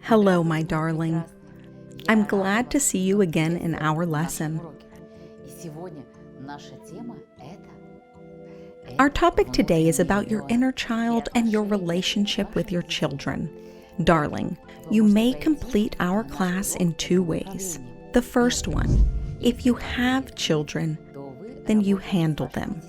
Hello, my darling. I'm glad to see you again in our lesson. Our topic today is about your inner child and your relationship with your children. Darling, you may complete our class in two ways. The first one, if you have children, then you handle them.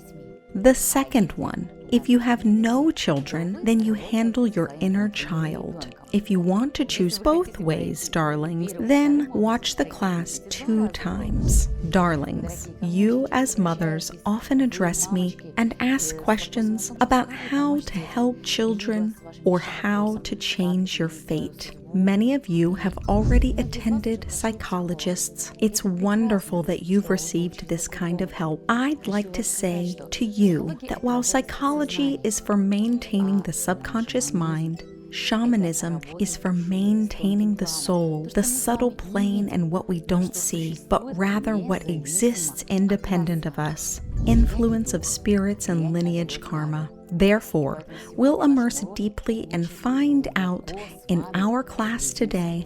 The second one, if you have no children, then you handle your inner child. If you want to choose both ways, darlings, then watch the class 2 times. Darlings, you as mothers often address me and ask questions about how to help children or how to change your fate. Many of you have already attended psychologists. It's wonderful that you've received this kind of help. I'd like to say to you that while psychology is for maintaining the subconscious mind, shamanism is for maintaining the soul, the subtle plane and what we don't see, but rather what exists independent of us, influence of spirits and lineage karma. Therefore, we'll immerse deeply and find out in our class today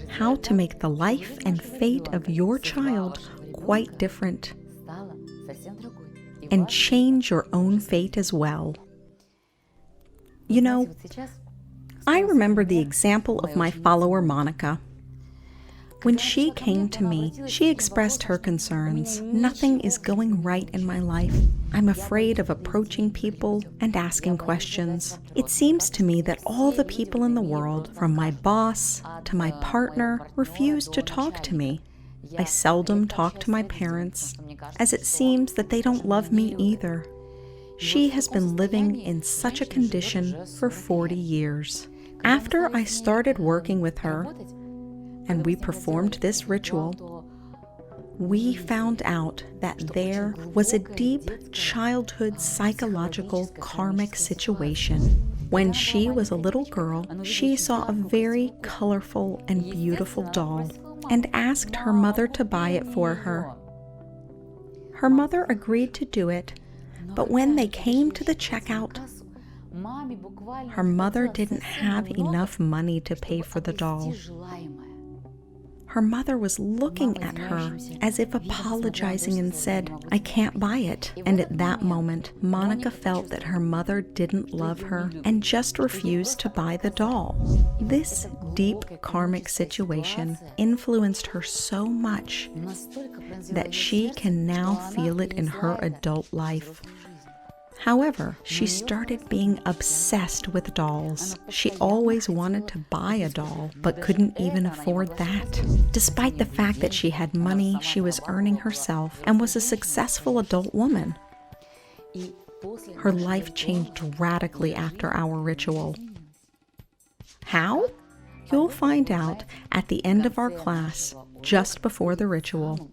how to make the life and fate of your child quite different and change your own fate as well. You know, I remember the example of my follower Monica. When she came to me, she expressed her concerns. Nothing is going right in my life. I'm afraid of approaching people and asking questions. It seems to me that all the people in the world, from my boss to my partner, refuse to talk to me. I seldom talk to my parents, as it seems that they don't love me either. She has been living in such a condition for 40 years. After I started working with her, and we performed this ritual, we found out that there was a deep childhood psychological karmic situation. When she was a little girl, she saw a very colorful and beautiful doll and asked her mother to buy it for her. Her mother agreed to do it, but when they came to the checkout, her mother didn't have enough money to pay for the doll. Her mother was looking at her as if apologizing and said, "I can't buy it." And at that moment, Monica felt that her mother didn't love her and just refused to buy the doll. This deep karmic situation influenced her so much that she can now feel it in her adult life. However, she started being obsessed with dolls. She always wanted to buy a doll, but couldn't even afford that. Despite the fact that she had money she was earning herself and was a successful adult woman. Her life changed radically after our ritual. How? You'll find out at the end of our class, just before the ritual.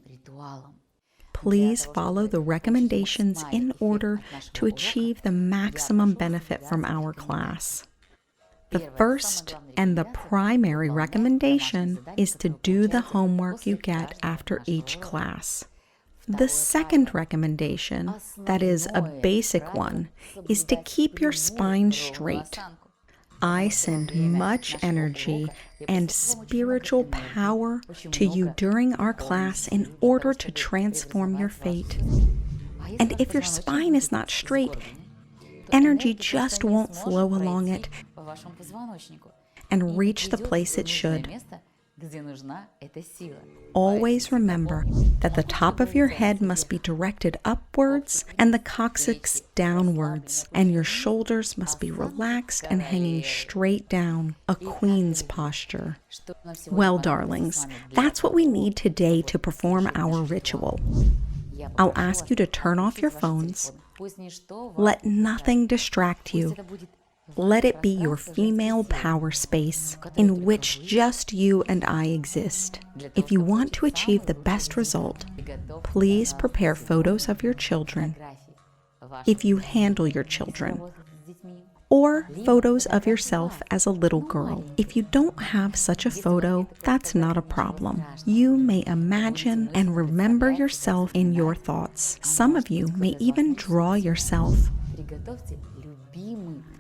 Please follow the recommendations in order to achieve the maximum benefit from our class. The first and the primary recommendation is to do the homework you get after each class. The second recommendation, that is a basic one, is to keep your spine straight. I send much energy and spiritual power to you during our class in order to transform your fate. And if your spine is not straight, energy just won't flow along it and reach the place it should. Always remember that the top of your head must be directed upwards and the coccyx downwards, and your shoulders must be relaxed and hanging straight down, a queen's posture. Well, darlings, that's what we need today to perform our ritual. I'll ask you to turn off your phones. Let nothing distract you. Let it be your female power space in which just you and I exist. If you want to achieve the best result, please prepare photos of your children, if you handle your children, or photos of yourself as a little girl. If you don't have such a photo, that's not a problem. You may imagine and remember yourself in your thoughts. Some of you may even draw yourself.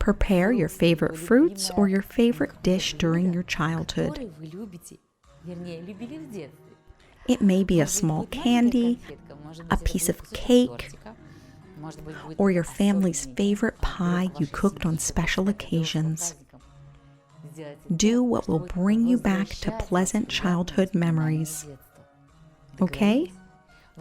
Prepare your favorite fruits or your favorite dish during your childhood. It may be a small candy, a piece of cake, or your family's favorite pie you cooked on special occasions. Do what will bring you back to pleasant childhood memories. Okay?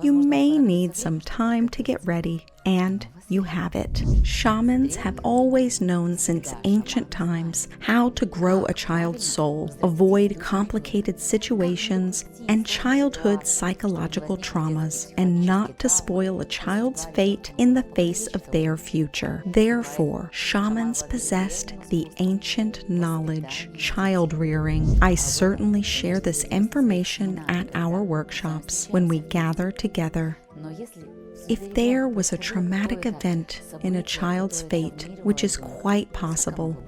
You may need some time to get ready, and you have it. Shamans have always known since ancient times how to grow a child's soul, avoid complicated situations and childhood psychological traumas, and not to spoil a child's fate in the face of their future. Therefore, shamans possessed the ancient knowledge, child rearing. I certainly share this information at our workshops when we gather together. If there was a traumatic event in a child's fate, which is quite possible,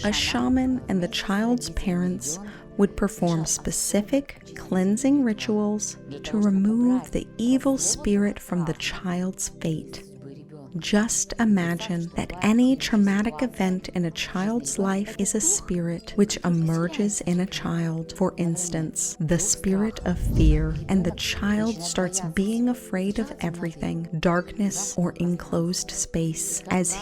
a shaman and the child's parents would perform specific cleansing rituals to remove the evil spirit from the child's fate. Just imagine that any traumatic event in a child's life is a spirit which emerges in a child. For instance, the spirit of fear, and the child starts being afraid of everything, darkness or enclosed space. As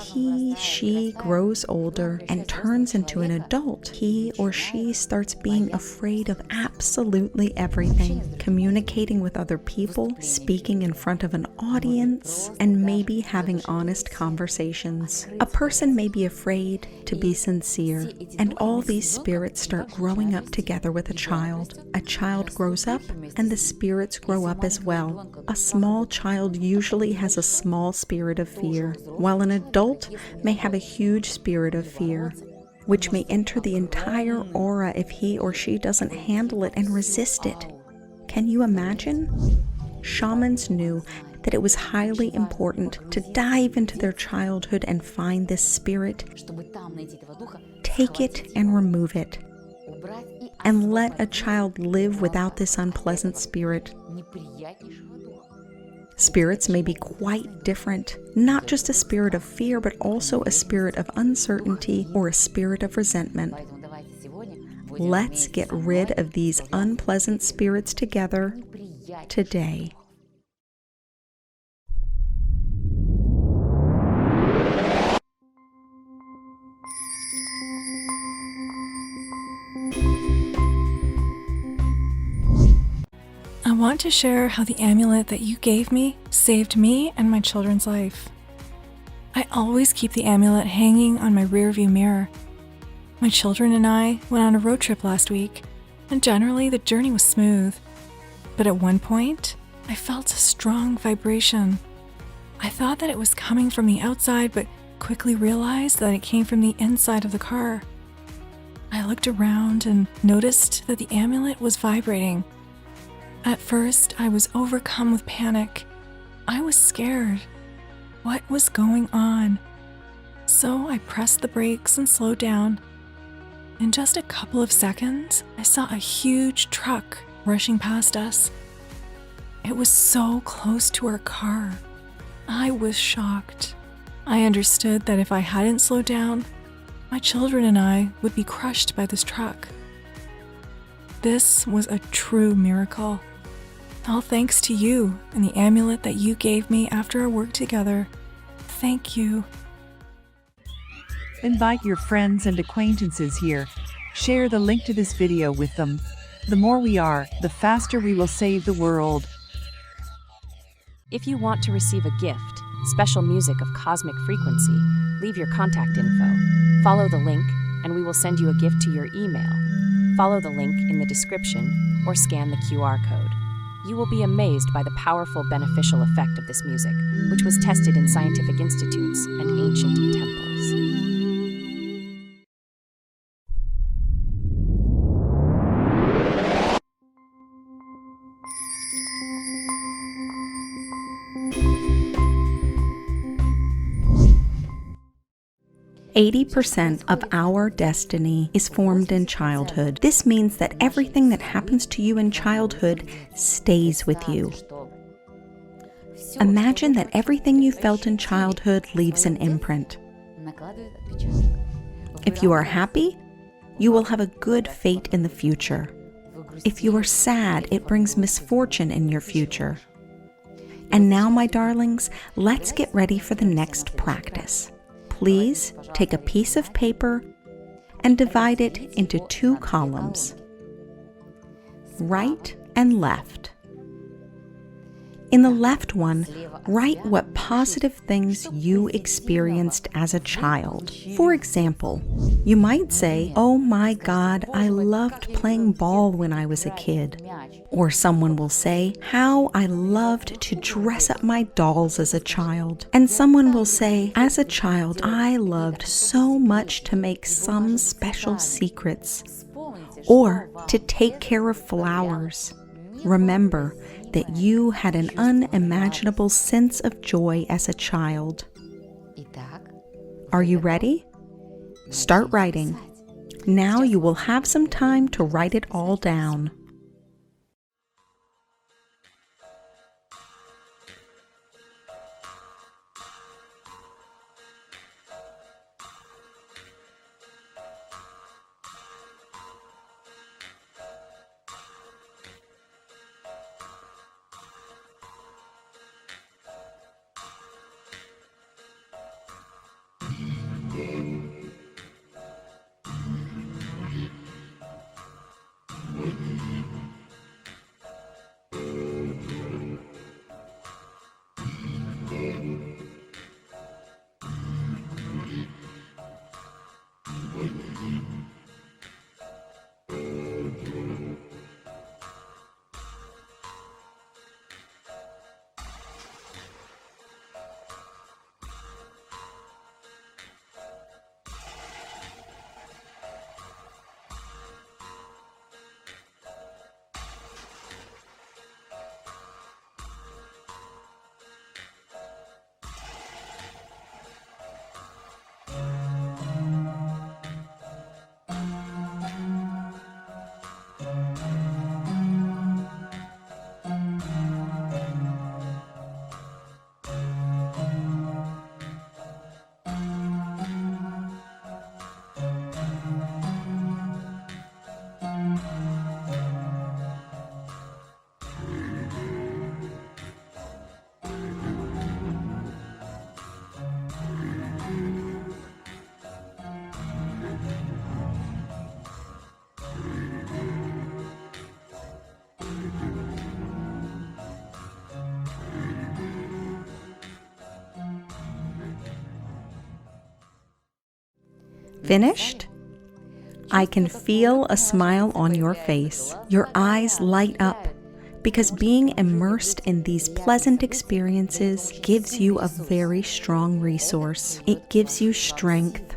she grows older and turns into an adult, he or she starts being afraid of absolutely everything, communicating with other people, speaking in front of an audience, and maybe having honest conversations. A person may be afraid to be sincere, and all these spirits start growing up together with a child. A child grows up, and the spirits grow up as well. A small child usually has a small spirit of fear, while an adult may have a huge spirit of fear, which may enter the entire aura if he or she doesn't handle it and resist it. Can you imagine? Shamans knew that it was highly important to dive into their childhood and find this spirit, take it and remove it, and let a child live without this unpleasant spirit. Spirits may be quite different, not just a spirit of fear, but also a spirit of uncertainty or a spirit of resentment. Let's get rid of these unpleasant spirits together today. I want to share how the amulet that you gave me saved me and my children's life. I always keep the amulet hanging on my rearview mirror. My children and I went on a road trip last week, and generally the journey was smooth. But at one point, I felt a strong vibration. I thought that it was coming from the outside, but quickly realized that it came from the inside of the car. I looked around and noticed that the amulet was vibrating. At first, I was overcome with panic. I was scared. What was going on? So I pressed the brakes and slowed down. In just a couple of seconds, I saw a huge truck rushing past us. It was so close to our car. I was shocked. I understood that if I hadn't slowed down, my children and I would be crushed by this truck. This was a true miracle. All thanks to you and the amulet that you gave me after our work together. Thank you. Invite your friends and acquaintances here. Share the link to this video with them. The more we are, the faster we will save the world. If you want to receive a gift, special music of cosmic frequency, leave your contact info. Follow the link, and we will send you a gift to your email. Follow the link in the description or scan the QR code. You will be amazed by the powerful beneficial effect of this music, which was tested in scientific institutes and ancient temples. 80% of our destiny is formed in childhood. This means that everything that happens to you in childhood stays with you. Imagine that everything you felt in childhood leaves an imprint. If you are happy, you will have a good fate in the future. If you are sad, it brings misfortune in your future. And now, my darlings, let's get ready for the next practice. Please take a piece of paper and divide it into 2 columns, right and left. In the left one, write what positive things you experienced as a child. For example, you might say, "Oh my God, I loved playing ball when I was a kid." Or someone will say, "How I loved to dress up my dolls as a child." And someone will say, "As a child, I loved so much to make some special secrets." Or to take care of flowers. Remember that you had an unimaginable sense of joy as a child. Are you ready? Start writing. Now you will have some time to write it all down. Finished? I can feel a smile on your face. Your eyes light up because being immersed in these pleasant experiences gives you a very strong resource. It gives you strength.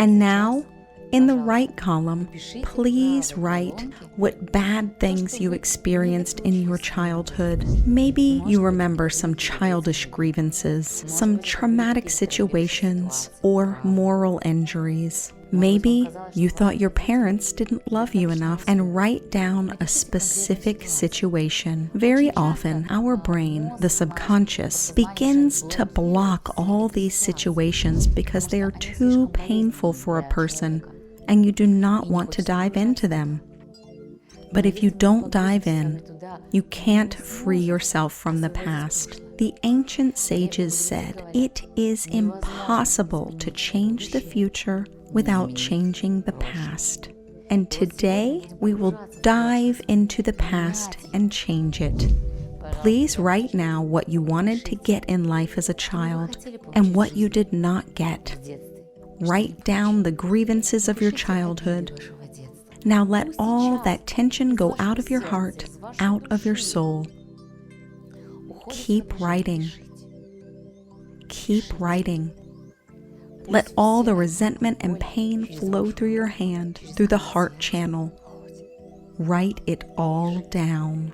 And now, in the right column, please write what bad things you experienced in your childhood. Maybe you remember some childish grievances, some traumatic situations, or moral injuries. Maybe you thought your parents didn't love you enough, and write down a specific situation. Very often, our brain, the subconscious, begins to block all these situations because they are too painful for a person, and you do not want to dive into them. But if you don't dive in, you can't free yourself from the past. The ancient sages said, "It is impossible to change the future without changing the past." And today, we will dive into the past and change it. Please write now what you wanted to get in life as a child and what you did not get. Write down the grievances of your childhood. Now let all that tension go out of your heart, out of your soul. Keep writing. Keep writing. Let all the resentment and pain flow through your hand, through the heart channel. Write it all down.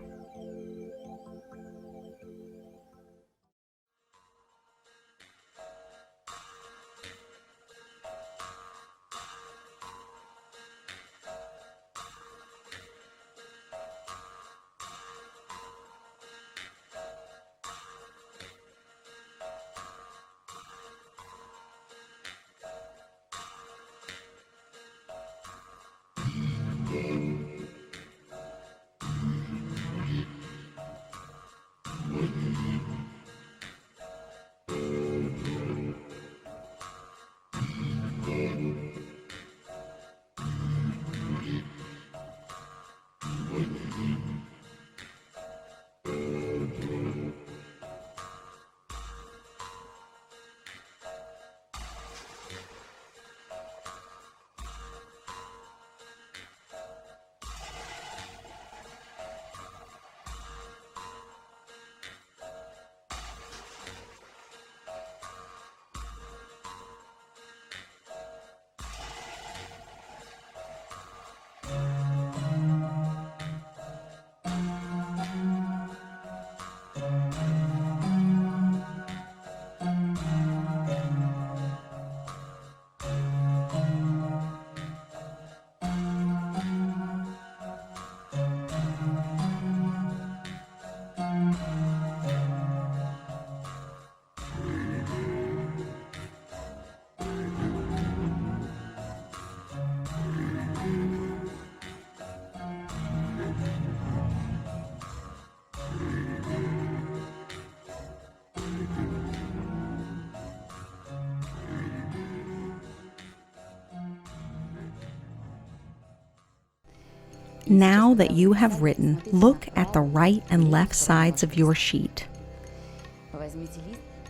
Now that you have written, look at the right and left sides of your sheet.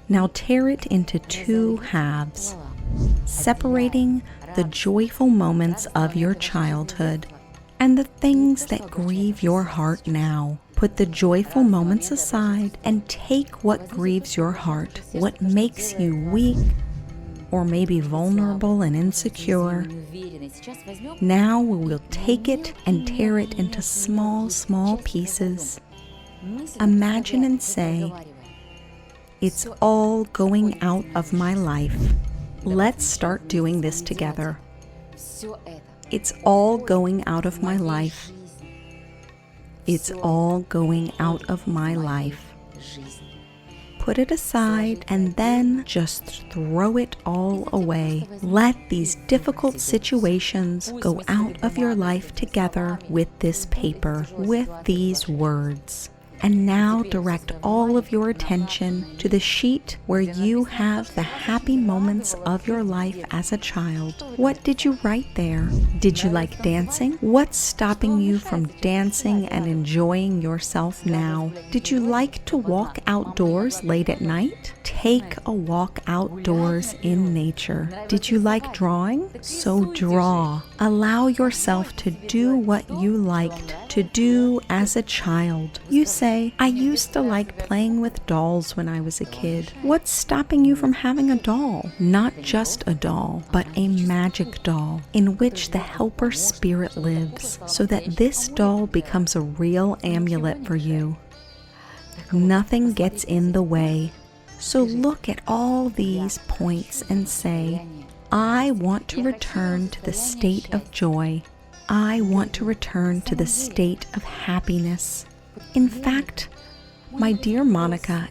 Now tear it into two halves, separating the joyful moments of your childhood and the things that grieve your heart now. Put the joyful moments aside and take what grieves your heart, what makes you weak or maybe vulnerable and insecure. Now we will take it and tear it into small, small pieces. Imagine and say, "It's all going out of my life." Let's start doing this together. It's all going out of my life. It's all going out of my life. Put it aside and then just throw it all away. Let these difficult situations go out of your life together with this paper, with these words. And now direct all of your attention to the sheet where you have the happy moments of your life as a child. What did you write there? Did you like dancing? What's stopping you from dancing and enjoying yourself now? Did you like to walk outdoors late at night? Take a walk outdoors in nature. Did you like drawing? So draw. Allow yourself to do what you liked to do as a child. You say, "I used to like playing with dolls when I was a kid." What's stopping you from having a doll? Not just a doll, but a magic doll in which the helper spirit lives, so that this doll becomes a real amulet for you. Nothing gets in the way. So look at all these points and say, "I want to return to the state of joy. I want to return to the state of happiness." In fact, my dear Monica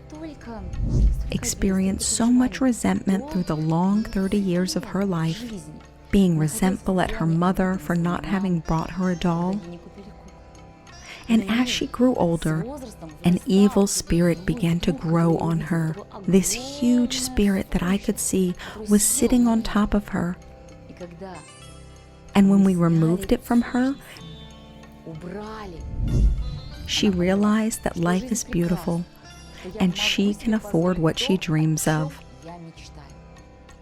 experienced so much resentment through the long 30 years of her life, being resentful at her mother for not having brought her a doll. And as she grew older, an evil spirit began to grow on her. This huge spirit that I could see was sitting on top of her. And when we removed it from her, she realized that life is beautiful and she can afford what she dreams of.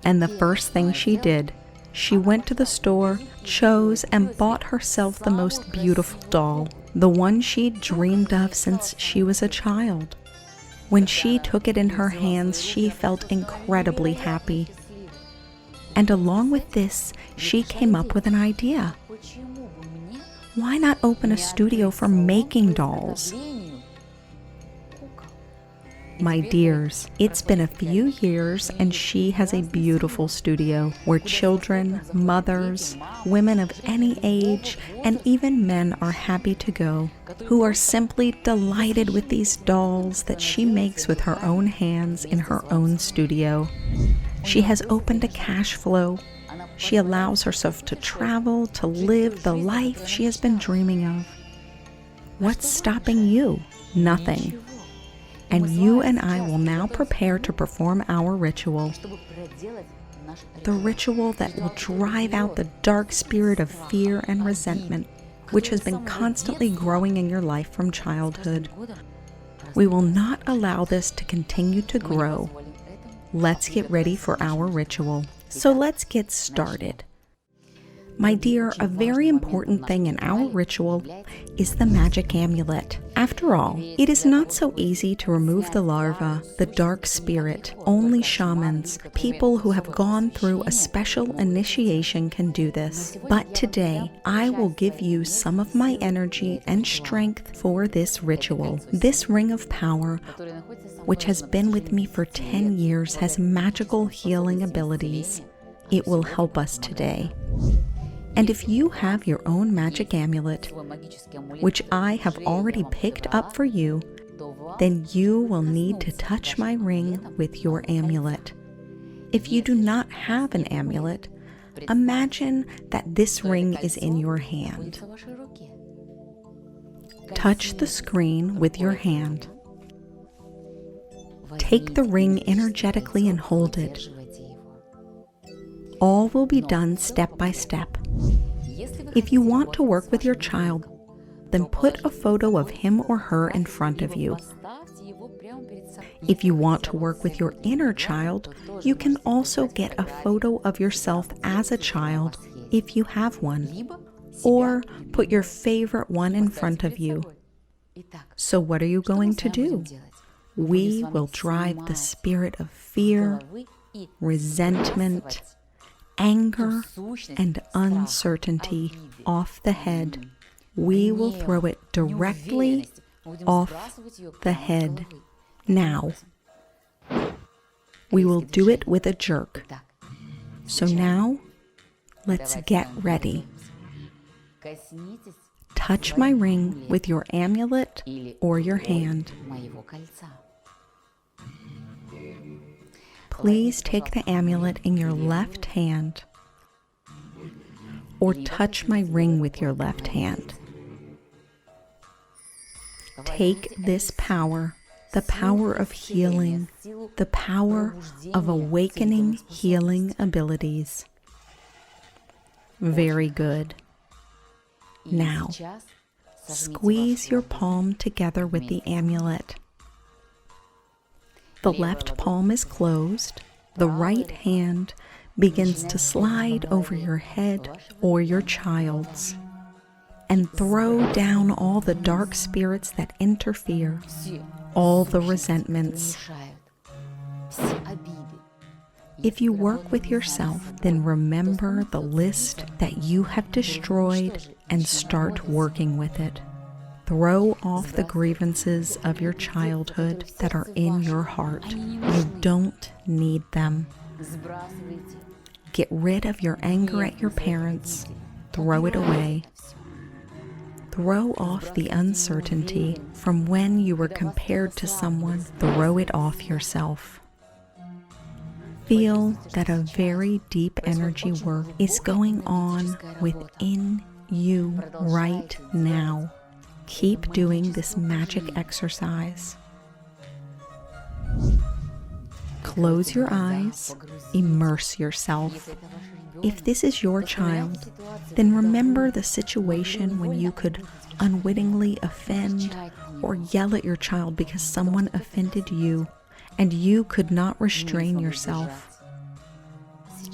And the first thing she did, she went to the store, chose and bought herself the most beautiful doll, the one she'd dreamed of since she was a child. When she took it in her hands, she felt incredibly happy. And along with this, she came up with an idea. Why not open a studio for making dolls? My dears, it's been a few years and she has a beautiful studio where children, mothers, women of any age, and even men are happy to go, who are simply delighted with these dolls that she makes with her own hands in her own studio. She has opened a cash flow. She allows herself to travel, to live the life she has been dreaming of. What's stopping you? Nothing. And you and I will now prepare to perform our ritual. The ritual that will drive out the dark spirit of fear and resentment. which has been constantly growing in your life from childhood. We will not allow this to continue to grow. Let's get ready for our ritual. So let's get started. My dear, a very important thing in our ritual is the magic amulet. After all, it is not so easy to remove the larva, the dark spirit. Only shamans, people who have gone through a special initiation can do this. But today, I will give you some of my energy and strength for this ritual. This ring of power, which has been with me for 10 years, has magical healing abilities. It will help us today. And if you have your own magic amulet, which I have already picked up for you, then you will need to touch my ring with your amulet. If you do not have an amulet, imagine that this ring is in your hand. Touch the screen with your hand. Take the ring energetically and hold it. All will be done step by step. If you want to work with your child, then put a photo of him or her in front of you. If you want to work with your inner child, you can also get a photo of yourself as a child if you have one, or put your favorite one in front of you. So what are you going to do? We will drive the spirit of fear, resentment, anger, and uncertainty off the head. We will throw it directly off the head. Now, we will do it with a jerk. So now, let's get ready. Touch my ring with your amulet or your hand. Please take the amulet in your left hand, or touch my ring with your left hand. Take this power, the power of healing, the power of awakening healing abilities. Very good. Now, squeeze your palm together with the amulet. The left palm is closed. The right hand begins to slide over your head or your child's and throw down all the dark spirits that interfere, all the resentments. If you work with yourself, then remember the list that you have destroyed and start working with it. Throw off the grievances of your childhood that are in your heart. You don't need them. Get rid of your anger at your parents. Throw it away. Throw off the uncertainty from when you were compared to someone. Throw it off yourself. Feel that a very deep energy work is going on within you right now. Keep doing this magic exercise. Close your eyes, immerse yourself. If this is your child, then remember the situation when you could unwittingly offend or yell at your child because someone offended you and you could not restrain yourself.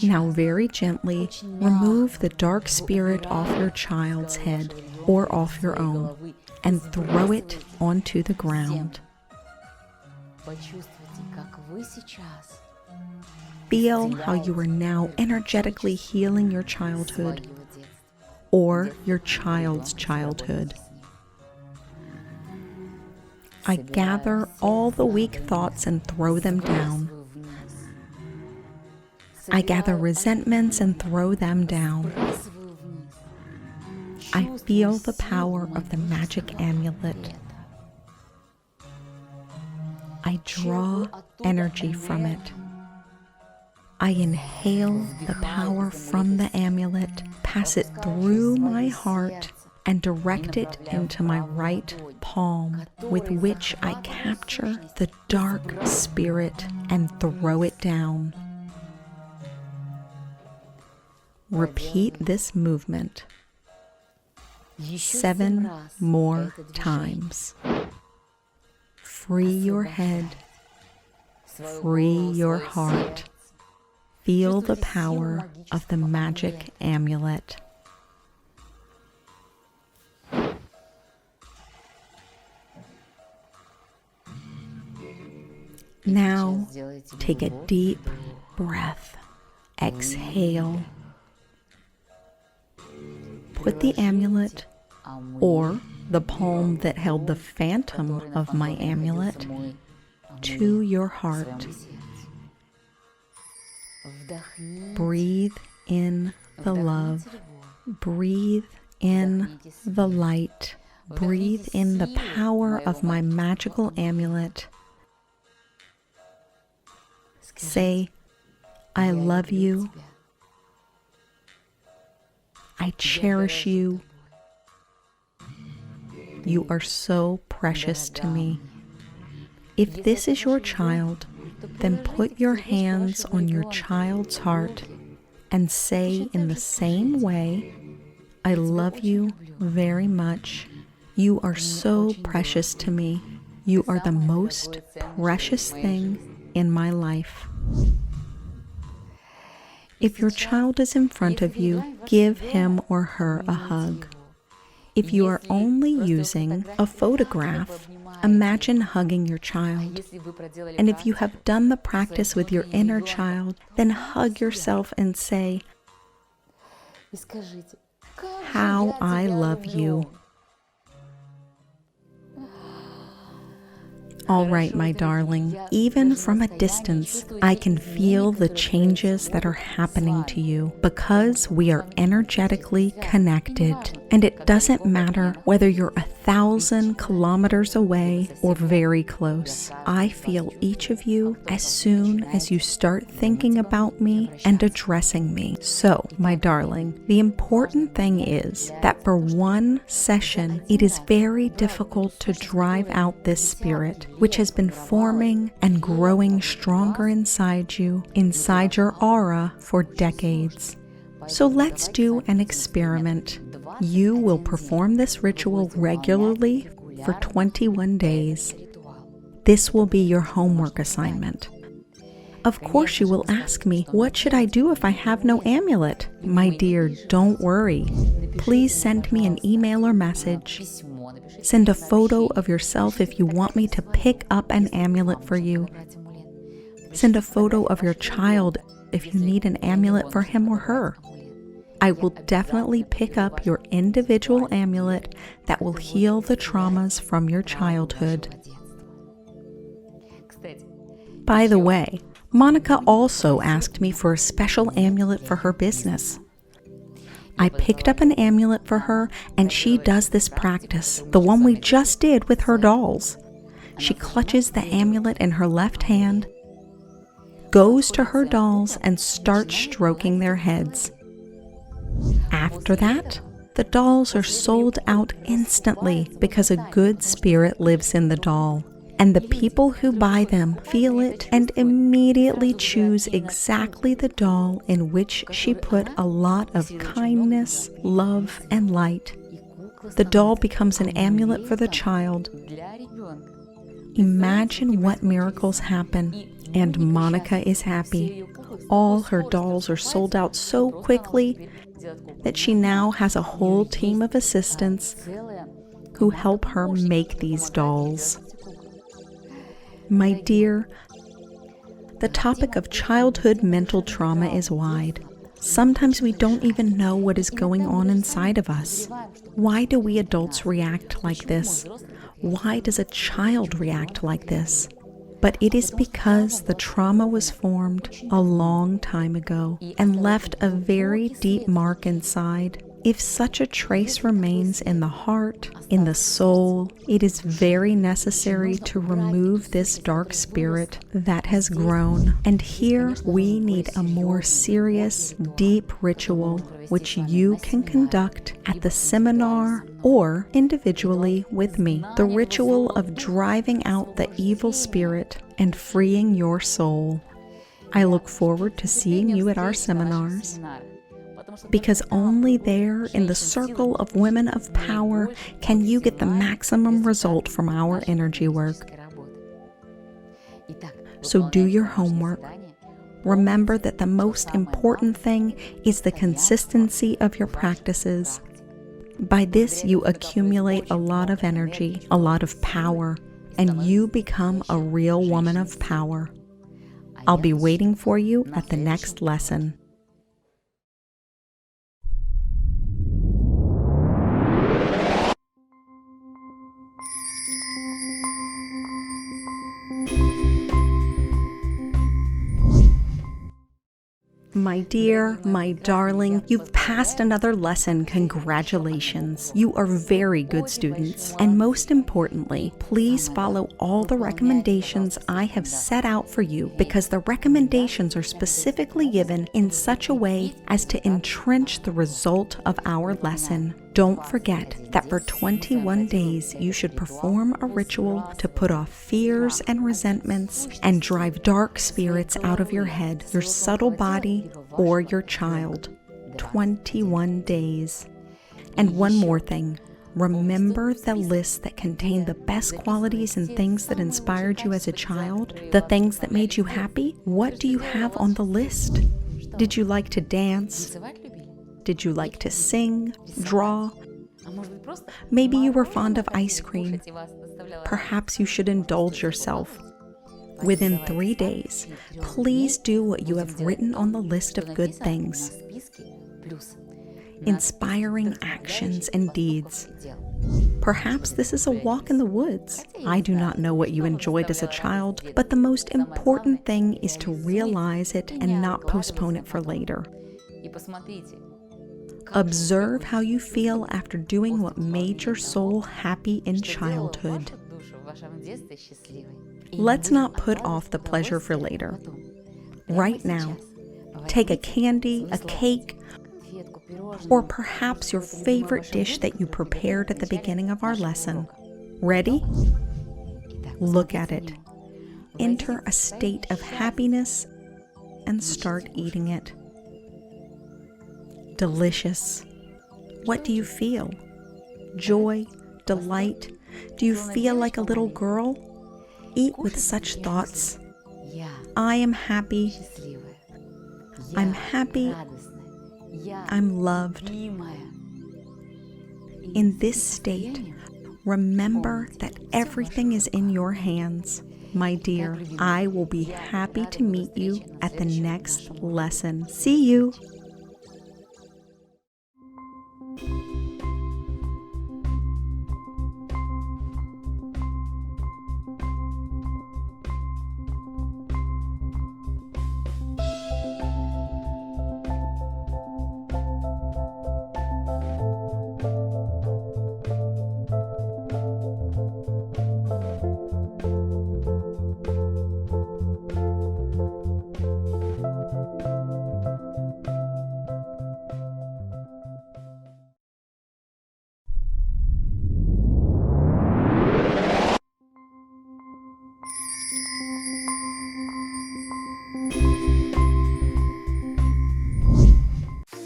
Now very gently remove the dark spirit off your child's head or off your own and throw it onto the ground. Feel how you are now energetically healing your childhood or your child's childhood. I gather all the weak thoughts and throw them down. I gather resentments and throw them down. I feel the power of the magic amulet. I draw energy from it. I inhale the power from the amulet, pass it through my heart, and direct it into my right palm, with which I capture the dark spirit and throw it down. Repeat this movement. 7 more times. Free your head. Free your heart. Feel the power of the magic amulet. Now, take a deep breath. Exhale. Put the amulet, or the palm that held the phantom of my amulet, to your heart. Breathe in the love. Breathe in the light. Breathe in the power of my magical amulet. Say, I love you. I cherish you. You are so precious to me. If this is your child, then put your hands on your child's heart and say in the same way, I love you very much. You are so precious to me. You are the most precious thing in my life. If your child is in front of you, give him or her a hug. If you are only using a photograph, imagine hugging your child. And if you have done the practice with your inner child, then hug yourself and say, how I love you. All right, my darling, even from a distance, I can feel the changes that are happening to you because we are energetically connected. And it doesn't matter whether you're 1,000 kilometers away or very close. I feel each of you as soon as you start thinking about me and addressing me. So, my darling, the important thing is that for one session, it is very difficult to drive out this spirit, which has been forming and growing stronger inside you, inside your aura for decades. So let's do an experiment. You will perform this ritual regularly for 21 days. This will be your homework assignment. Of course, you will ask me, what should I do if I have no amulet? My dear, don't worry. Please send me an email or message. Send a photo of yourself if you want me to pick up an amulet for you. Send a photo of your child if you need an amulet for him or her. I will definitely pick up your individual amulet that will heal the traumas from your childhood. By the way, Monica also asked me for a special amulet for her business. I picked up an amulet for her, and she does this practice, the one we just did with her dolls. She clutches the amulet in her left hand, goes to her dolls, and starts stroking their heads. After that, the dolls are sold out instantly because a good spirit lives in the doll. And the people who buy them feel it and immediately choose exactly the doll in which she put a lot of kindness, love, and light. The doll becomes an amulet for the child. Imagine what miracles happen, and Monica is happy. All her dolls are sold out so quickly that she now has a whole team of assistants who help her make these dolls. My dear, the topic of childhood mental trauma is wide. Sometimes we don't even know what is going on inside of us. Why do we adults react like this? Why does a child react like this? But it is because the trauma was formed a long time ago and left a very deep mark inside. If such a trace remains in the heart, in the soul, it is very necessary to remove this dark spirit that has grown. And here we need a more serious, deep ritual which you can conduct at the seminar or individually with me. The ritual of driving out the evil spirit and freeing your soul. I look forward to seeing you at our seminars. because only there in the circle of women of power can you get the maximum result from our energy work. So do your homework. Remember that the most important thing is the consistency of your practices. By this, you accumulate a lot of energy, a lot of power, and you become a real woman of power. I'll be waiting for you at the next lesson. My dear, my darling, you've passed another lesson. Congratulations. You are very good students. And most importantly, please follow all the recommendations I have set out for you, because the recommendations are specifically given in such a way as to entrench the result of our lesson. Don't forget that for 21 days you should perform a ritual to put off fears and resentments and drive dark spirits out of your head, your subtle body, or your child. 21 days. And one more thing. Remember the list that contained the best qualities and things that inspired you as a child? The things that made you happy? What do you have on the list? Did you like to dance? Did you like to sing, draw? Maybe you were fond of ice cream. Perhaps you should indulge yourself. Within 3 days, please do what you have written on the list of good things. Inspiring actions and deeds. Perhaps this is a walk in the woods. I do not know what you enjoyed as a child, but the most important thing is to realize it and not postpone it for later. Observe how you feel after doing what made your soul happy in childhood. Let's not put off the pleasure for later. Right now, take a candy, a cake, or perhaps your favorite dish that you prepared at the beginning of our lesson. Ready? Look at it. Enter a state of happiness and start eating it. Delicious. What do you feel? Joy? Delight? Do you feel like a little girl? Eat with such thoughts. I am happy. I'm happy. I'm loved. In this state, remember that everything is in your hands. My dear, I will be happy to meet you at the next lesson. See you.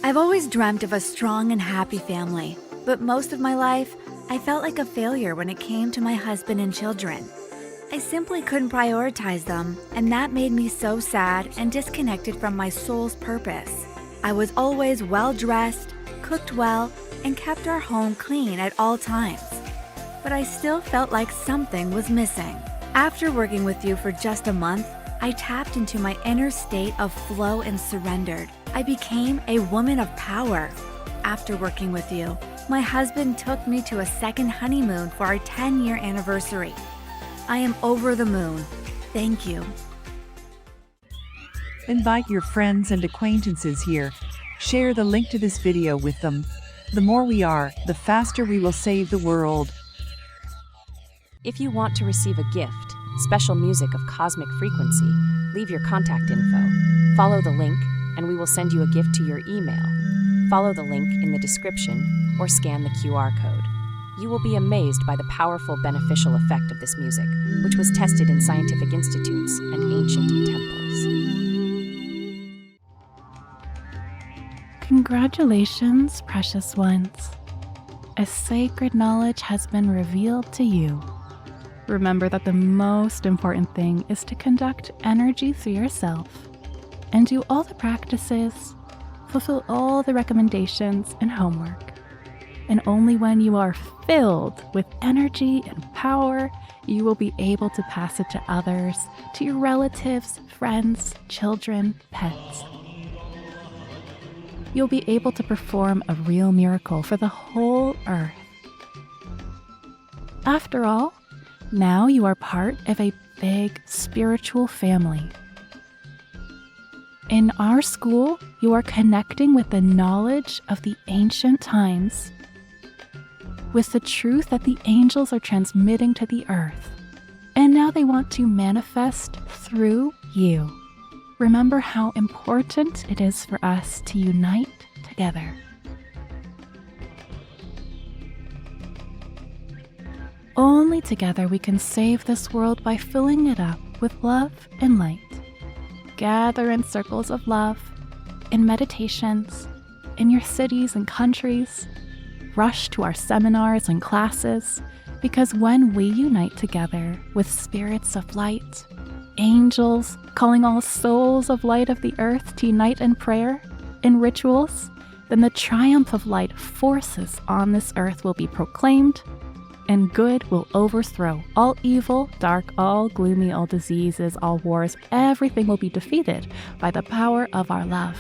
I've always dreamt of a strong and happy family, but most of my life, I felt like a failure when it came to my husband and children. I simply couldn't prioritize them, and that made me so sad and disconnected from my soul's purpose. I was always well-dressed, cooked well, and kept our home clean at all times. But I still felt like something was missing. After working with you for just a month, I tapped into my inner state of flow and surrendered. I became a woman of power. After working with you, my husband took me to a second honeymoon for our 10-year anniversary. I am over the moon. Thank you. Invite your friends and acquaintances here. Share the link to this video with them. The more we are, the faster we will save the world. If you want to receive a gift, special music of cosmic frequency, leave your contact info. Follow the link, and we will send you a gift to your email. Follow the link in the description or scan the QR code. You will be amazed by the powerful beneficial effect of this music, which was tested in scientific institutes and ancient temples. Congratulations, precious ones. A sacred knowledge has been revealed to you. Remember that the most important thing is to conduct energy through yourself and do all the practices, fulfill all the recommendations and homework. And only when you are filled with energy and power, you will be able to pass it to others, to your relatives, friends, children, pets. You'll be able to perform a real miracle for the whole earth. After all, now you are part of a big spiritual family. In our school, you are connecting with the knowledge of the ancient times, with the truth that the angels are transmitting to the earth, and now they want to manifest through you. Remember how important it is for us to unite together. Only together we can save this world by filling it up with love and light. Gather in circles of love, in meditations, in your cities and countries. Rush to our seminars and classes, because when we unite together with spirits of light, angels calling all souls of light of the earth to unite in prayer, in rituals, then the triumph of light forces on this earth will be proclaimed, and good will overthrow all evil, dark, all gloomy, all diseases, all wars. Everything will be defeated by the power of our love.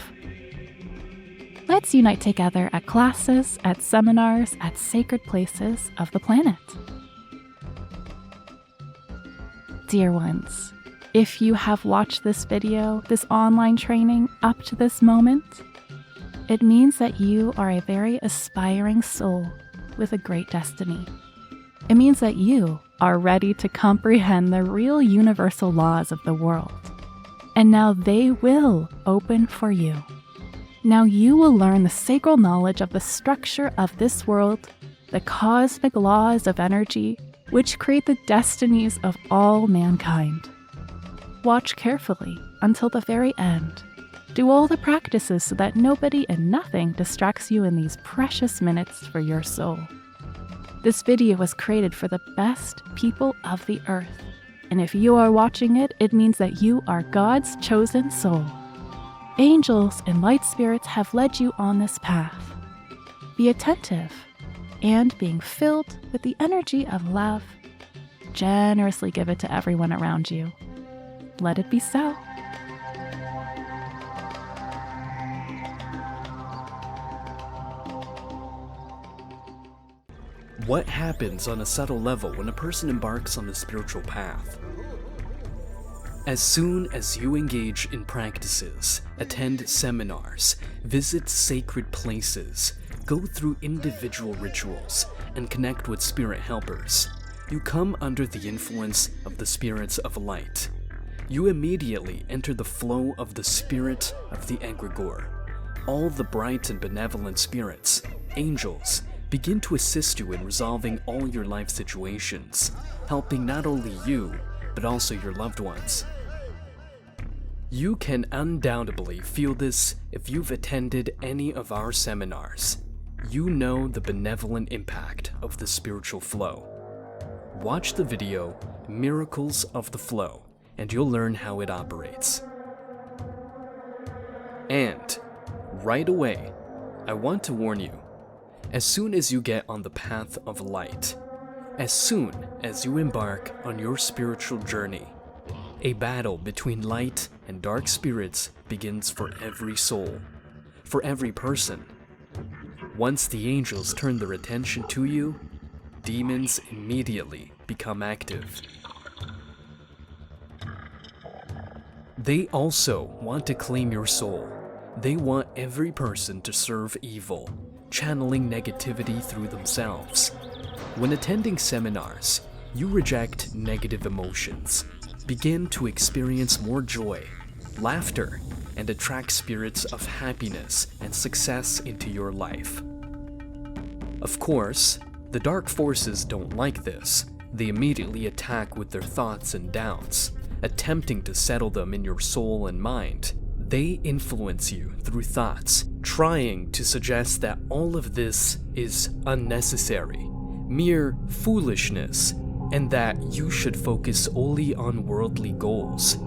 Let's unite together at classes, at seminars, at sacred places of the planet. Dear ones, if you have watched this video, this online training up to this moment, it means that you are a very aspiring soul with a great destiny. It means that you are ready to comprehend the real universal laws of the world. And now they will open for you. Now you will learn the sacred knowledge of the structure of this world, the cosmic laws of energy, which create the destinies of all mankind. Watch carefully until the very end. Do all the practices so that nobody and nothing distracts you in these precious minutes for your soul. This video was created for the best people of the earth, and if you are watching it, it means that you are God's chosen soul. Angels and light spirits have led you on this path. Be attentive, and being filled with the energy of love, generously give it to everyone around you. Let it be so. What happens on a subtle level when a person embarks on the spiritual path? As soon as you engage in practices, attend seminars, visit sacred places, go through individual rituals, and connect with spirit helpers, you come under the influence of the spirits of light. You immediately enter the flow of the spirit of the egregore. All the bright and benevolent spirits, angels, begin to assist you in resolving all your life situations, helping not only you, but also your loved ones. You can undoubtedly feel this if you've attended any of our seminars. You know the benevolent impact of the spiritual flow. Watch the video, Miracles of the Flow, and you'll learn how it operates. And, right away, I want to warn you, as soon as you get on the path of light, as soon as you embark on your spiritual journey, a battle between light and dark spirits begins for every soul, for every person. Once the angels turn their attention to you, demons immediately become active. They also want to claim your soul. They want every person to serve evil, channeling negativity through themselves. When attending seminars, you reject negative emotions, begin to experience more joy, laughter, and attract spirits of happiness and success into your life. Of course, the dark forces don't like this. They immediately attack with their thoughts and doubts, attempting to settle them in your soul and mind. They influence you through thoughts, trying to suggest that all of this is unnecessary, mere foolishness, and that you should focus only on worldly goals.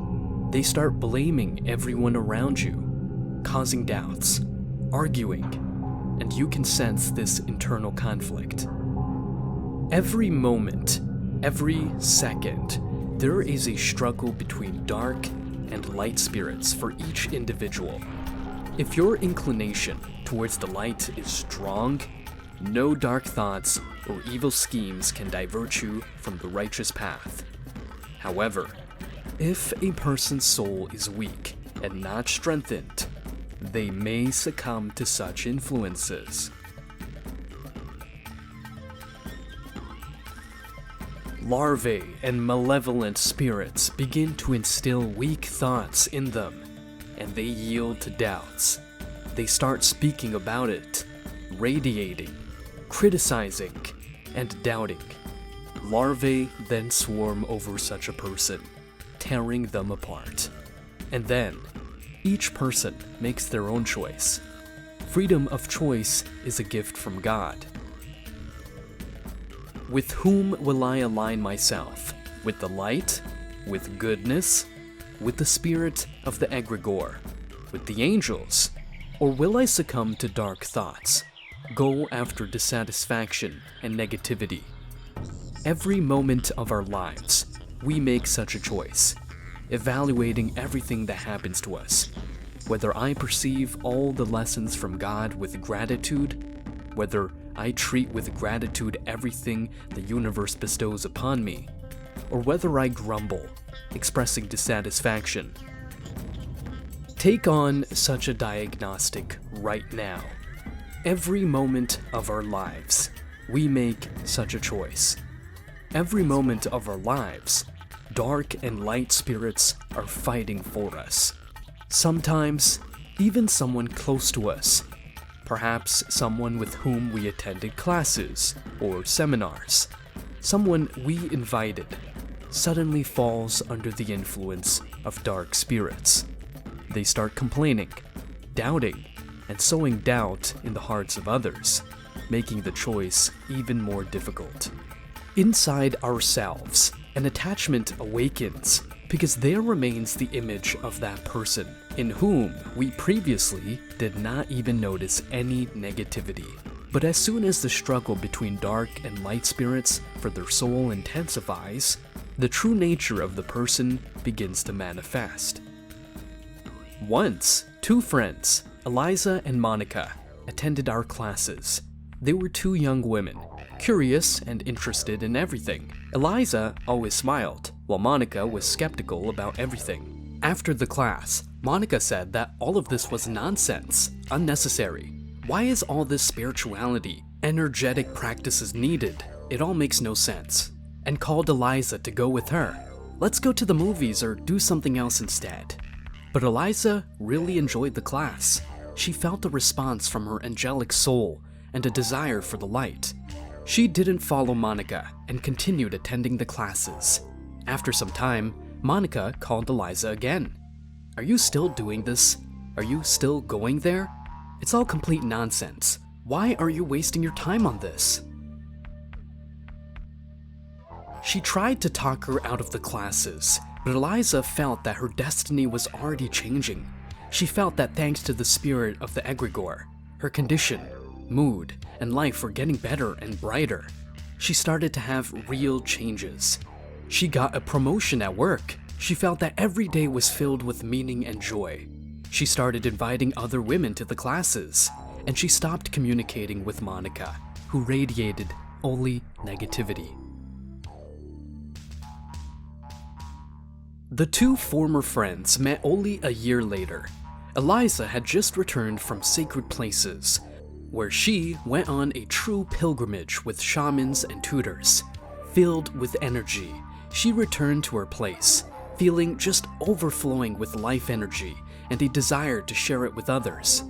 They start blaming everyone around you, causing doubts, arguing, and you can sense this internal conflict. Every moment, every second, there is a struggle between dark and light spirits for each individual. If your inclination towards the light is strong, no dark thoughts or evil schemes can divert you from the righteous path. However, if a person's soul is weak and not strengthened, they may succumb to such influences. Larvae and malevolent spirits begin to instill weak thoughts in them, and they yield to doubts. They start speaking about it, radiating, criticizing, and doubting. Larvae then swarm over such a person, tearing them apart. And then, each person makes their own choice. Freedom of choice is a gift from God. With whom will I align myself? With the light? With goodness? With the spirit of the egregore? With the angels? Or will I succumb to dark thoughts? Go after dissatisfaction and negativity? Every moment of our lives, we make such a choice, evaluating everything that happens to us. Whether I perceive all the lessons from God with gratitude, whether I treat with gratitude everything the universe bestows upon me, or whether I grumble, expressing dissatisfaction. Take on such a diagnostic right now. Every moment of our lives, we make such a choice. Every moment of our lives, dark and light spirits are fighting for us. Sometimes, even someone close to us, perhaps someone with whom we attended classes or seminars, someone we invited, suddenly falls under the influence of dark spirits. They start complaining, doubting, and sowing doubt in the hearts of others, making the choice even more difficult. Inside ourselves, an attachment awakens because there remains the image of that person in whom we previously did not even notice any negativity. But as soon as the struggle between dark and light spirits for their soul intensifies, the true nature of the person begins to manifest. Once, two friends, Eliza and Monica, attended our classes. They were two young women, curious and interested in everything. Eliza always smiled, while Monica was skeptical about everything. After the class, Monica said that all of this was nonsense, unnecessary. Why is all this spirituality, energetic practices needed? It all makes no sense. And called Eliza to go with her. Let's go to the movies or do something else instead. But Eliza really enjoyed the class. She felt a response from her angelic soul and a desire for the light. She didn't follow Monica and continued attending the classes. After some time, Monica called Eliza again. Are you still doing this? Are you still going there? It's all complete nonsense. Why are you wasting your time on this? She tried to talk her out of the classes, but Eliza felt that her destiny was already changing. She felt that thanks to the spirit of the egregore, her condition, mood, and life were getting better and brighter. She started to have real changes. She got a promotion at work. She felt that every day was filled with meaning and joy. She started inviting other women to the classes, and she stopped communicating with Monica, who radiated only negativity. The two former friends met only a year later. Eliza had just returned from sacred places, where she went on a true pilgrimage with shamans and tutors. Filled with energy, she returned to her place, feeling just overflowing with life energy and a desire to share it with others.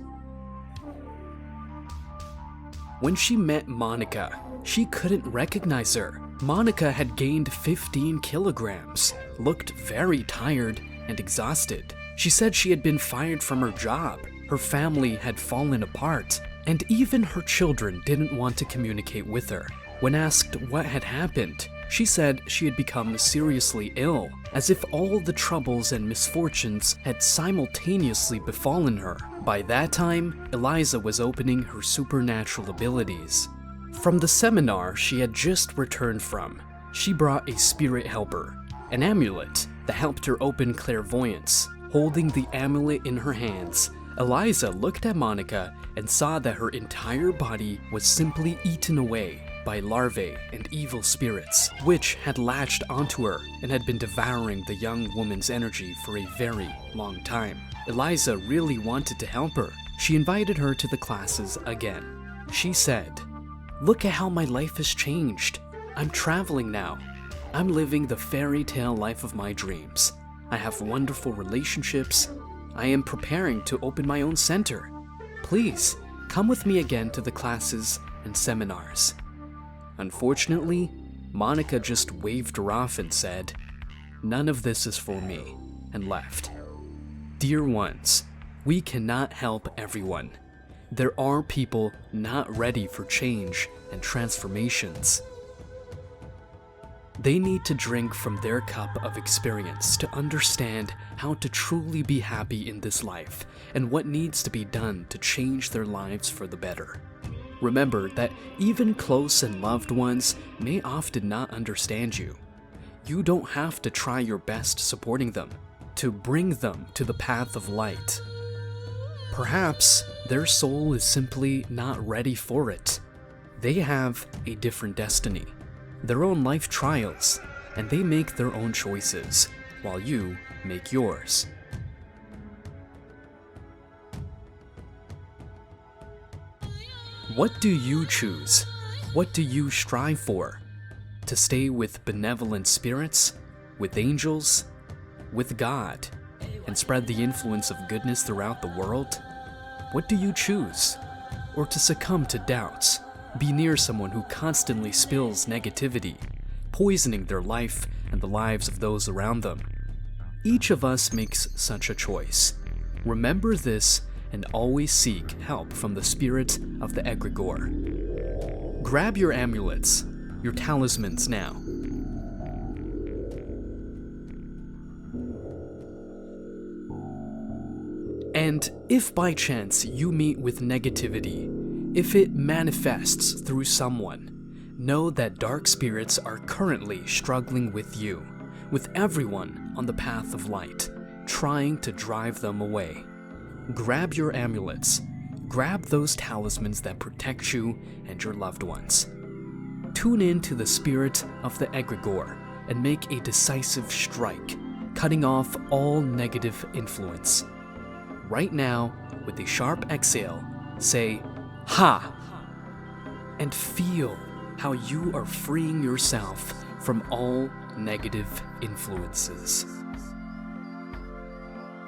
When she met Monica, she couldn't recognize her. Monica had gained 15 kilograms, looked very tired and exhausted. She said she had been fired from her job, her family had fallen apart, and even her children didn't want to communicate with her. When asked what had happened, she said she had become seriously ill, as if all the troubles and misfortunes had simultaneously befallen her. By that time, Eliza was opening her supernatural abilities. From the seminar she had just returned from, she brought a spirit helper, an amulet that helped her open clairvoyance. Holding the amulet in her hands, Eliza looked at Monica and saw that her entire body was simply eaten away by larvae and evil spirits, which had latched onto her and had been devouring the young woman's energy for a very long time. Eliza really wanted to help her. She invited her to the classes again. She said, "Look at how my life has changed. I'm traveling now. I'm living the fairy tale life of my dreams. I have wonderful relationships. I am preparing to open my own center. Please, come with me again to the classes and seminars." Unfortunately, Monica just waved her off and said, "None of this is for me," and left. Dear ones, we cannot help everyone. There are people not ready for change and transformations. They need to drink from their cup of experience to understand how to truly be happy in this life and what needs to be done to change their lives for the better. Remember that even close and loved ones may often not understand you. You don't have to try your best supporting them to bring them to the path of light. Perhaps their soul is simply not ready for it. They have a different destiny, their own life trials, and they make their own choices, while you make yours. What do you choose? What do you strive for? To stay with benevolent spirits, with angels, with God, and spread the influence of goodness throughout the world? What do you choose? Or to succumb to doubts, be near someone who constantly spills negativity, poisoning their life and the lives of those around them? Each of us makes such a choice. Remember this and always seek help from the spirit of the egregore. Grab your amulets, your talismans now. And if by chance you meet with negativity, if it manifests through someone, know that dark spirits are currently struggling with you, with everyone on the path of light, trying to drive them away. Grab your amulets. Grab those talismans that protect you and your loved ones. Tune in to the spirit of the egregore and make a decisive strike, cutting off all negative influence. Right now, with a sharp exhale, say, "Ha!" and feel how you are freeing yourself from all negative influences.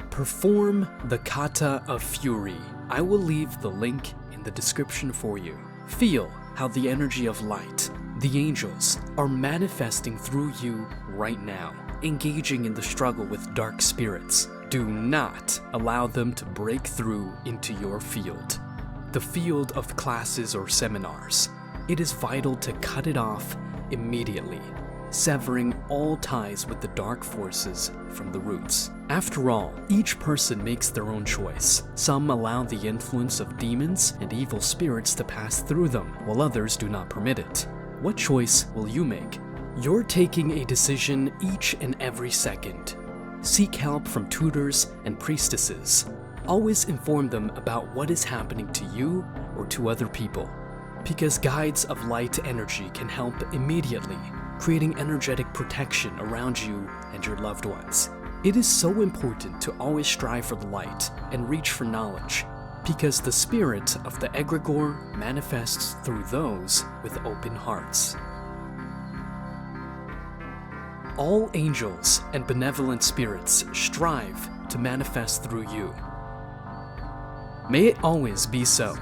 Perform the Kata of Fury. I will leave the link in the description for you. Feel how the energy of light, the angels, are manifesting through you right now, engaging in the struggle with dark spirits. Do not allow them to break through into your field, the field of classes or seminars. It is vital to cut it off immediately, severing all ties with the dark forces from the roots. After all, each person makes their own choice. Some allow the influence of demons and evil spirits to pass through them, while others do not permit it. What choice will you make? You're taking a decision each and every second. Seek help from tutors and priestesses. Always inform them about what is happening to you or to other people, because guides of light energy can help immediately, creating energetic protection around you and your loved ones. It is so important to always strive for the light and reach for knowledge, because the spirit of the egregore manifests through those with open hearts. All angels and benevolent spirits strive to manifest through you. May it always be so.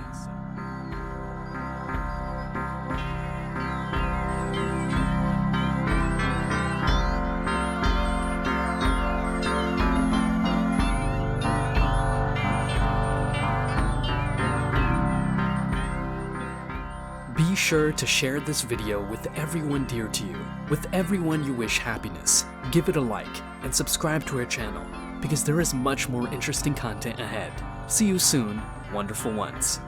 sure to share this video with everyone dear to you, with everyone you wish happiness. Give it a like and subscribe to our channel, because there is much more interesting content ahead. See you soon, wonderful ones.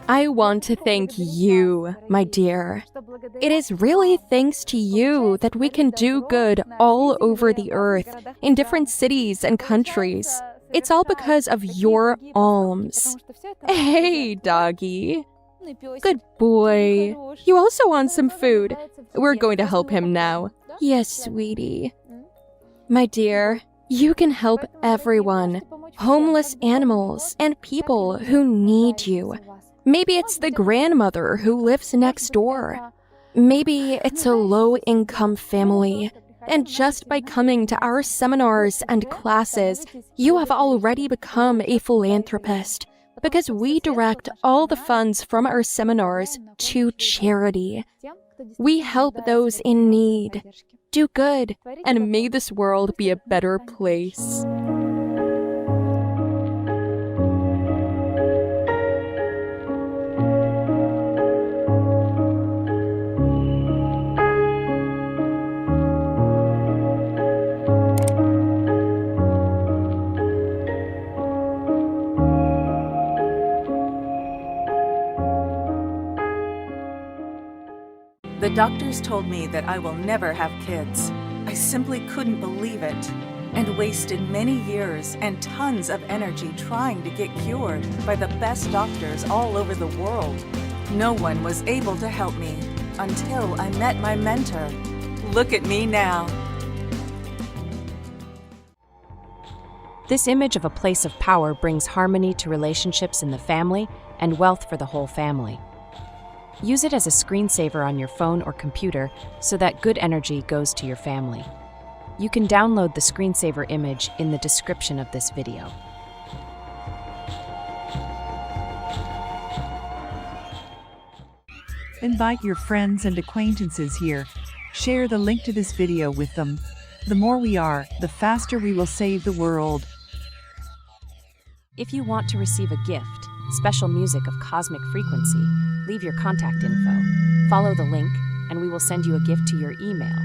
I want to thank you, my dear. It is really thanks to you that we can do good all over the earth, in different cities and countries. It's all because of your alms. Hey, doggy. Good boy. You also want some food. We're going to help him now. Yes, sweetie. My dear, you can help everyone. Homeless animals and people who need you. Maybe it's the grandmother who lives next door. Maybe it's a low-income family. And just by coming to our seminars and classes, you have already become a philanthropist, because we direct all the funds from our seminars to charity. We help those in need. Do good, and may this world be a better place. The doctors told me that I will never have kids. I simply couldn't believe it, and wasted many years and tons of energy trying to get cured by the best doctors all over the world. No one was able to help me until I met my mentor. Look at me now. This image of a place of power brings harmony to relationships in the family and wealth for the whole family. Use it as a screensaver on your phone or computer so that good energy goes to your family. You can download the screensaver image in the description of this video. Invite your friends and acquaintances here. Share the link to this video with them. The more we are, the faster we will save the world. If you want to receive a gift, special music of cosmic frequency, leave your contact info. Follow the link, and we will send you a gift to your email.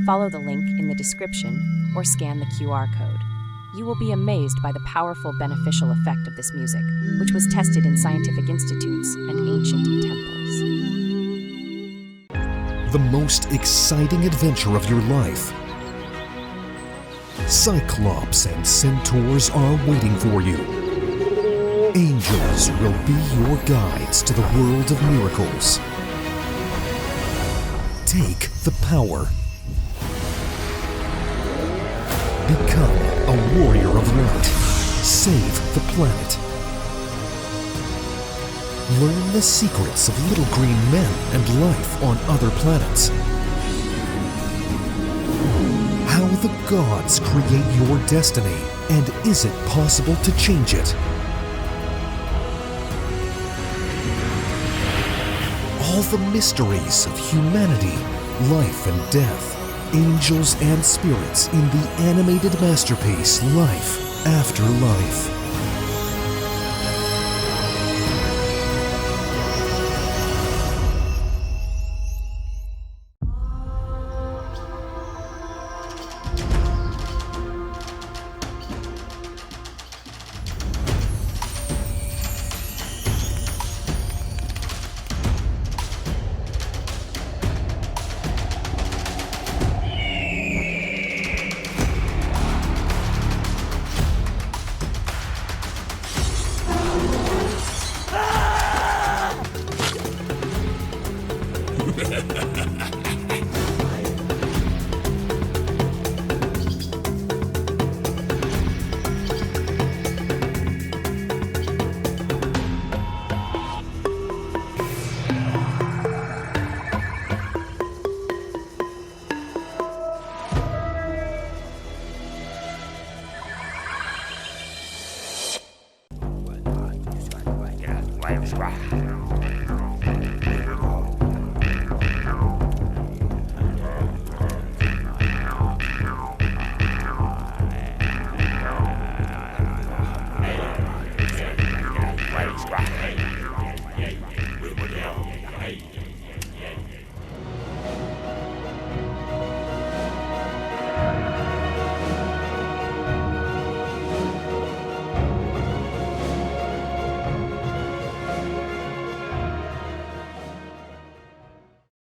Follow the link in the description or scan the QR code. You will be amazed by the powerful beneficial effect of this music, which was tested in scientific institutes and ancient temples. The most exciting adventure of your life. Cyclops and centaurs are waiting for you. Angels will be your guides to the world of miracles. Take the power. Become a warrior of light. Save the planet. Learn the secrets of little green men and life on other planets. How the gods create your destiny, and is it possible to change it? All the mysteries of humanity, life and death, angels and spirits in the animated masterpiece Life After Life.